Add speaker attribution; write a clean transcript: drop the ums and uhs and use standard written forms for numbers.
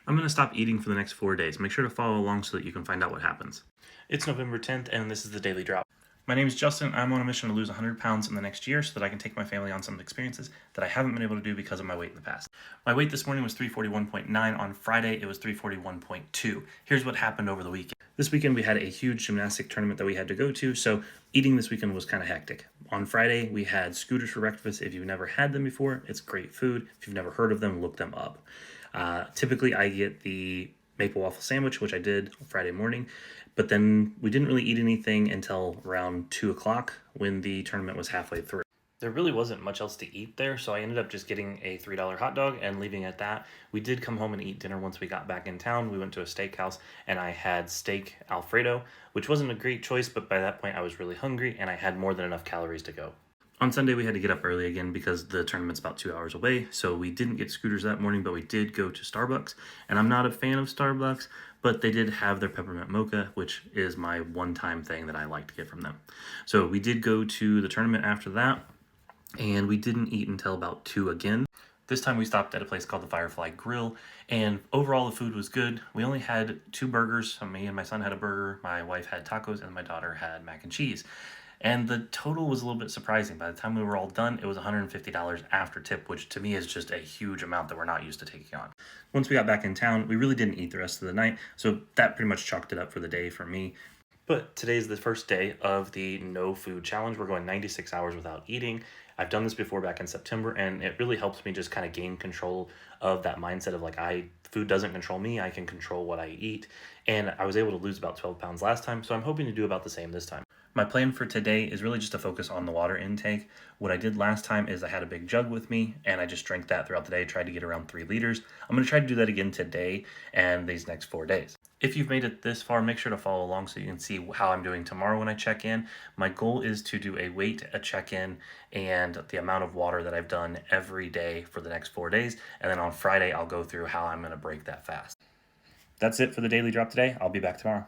Speaker 1: I'm going to stop eating for the next 4 days. Make sure to follow along so that you can find out what happens. It's November 10th, and this is the Daily Drop. My name is Justin. I'm on a mission to lose 100 pounds in the next year so that I can take my family on some experiences that I haven't been able to do because of my weight in the past. My weight this morning was 341.9. On Friday, it was 341.2. Here's what happened over the weekend. This weekend, we had a huge gymnastic tournament that we had to go to, so eating this weekend was kind of hectic. On Friday, we had scooters for breakfast. If you've never had them before, it's great food. If you've never heard of them, look them up. Typically, I get the maple waffle sandwich, which I did Friday morning, but then we didn't really eat anything until around 2 o'clock when the tournament was halfway through. There really wasn't much else to eat there, so I ended up just getting a $3 hot dog and leaving it at that. We did come home and eat dinner once we got back in town. We went to a steakhouse and I had steak Alfredo, which wasn't a great choice, but by that point I was really hungry and I had more than enough calories to go. On Sunday, we had to get up early again because the tournament's about 2 hours away, so we didn't get scooters that morning, but we did go to Starbucks, and I'm not a fan of Starbucks, but they did have their peppermint mocha, which is my one-time thing that I like to get from them. So we did go to the tournament after that, and we didn't eat until about 2 again. This time we stopped at a place called the Firefly Grill, and overall the food was good. We only had 2 burgers. So me and my son had a burger, my wife had tacos, and my daughter had mac and cheese. And the total was a little bit surprising. By the time we were all done, it was $150 after tip, which to me is just a huge amount that we're not used to taking on. Once we got back in town, we really didn't eat the rest of the night, so that pretty much chalked it up for the day for me. But today's the first day of the no food challenge. We're going 96 hours without eating. I've done this before back in September, and it really helps me just kind of gain control of that mindset of like, food doesn't control me, I can control what I eat. And I was able to lose about 12 pounds last time, so I'm hoping to do about the same this time. My plan for today is really just to focus on the water intake. What I did last time is I had a big jug with me and I just drank that throughout the day, tried to get around 3 liters. I'm going to try to do that again today and these next 4 days. If you've made it this far, make sure to follow along so you can see how I'm doing tomorrow when I check in. My goal is to do a weight, a check-in, and the amount of water that I've done every day for the next 4 days. And then on Friday, I'll go through how I'm going to break that fast. That's it for the Daily Drop today. I'll be back tomorrow.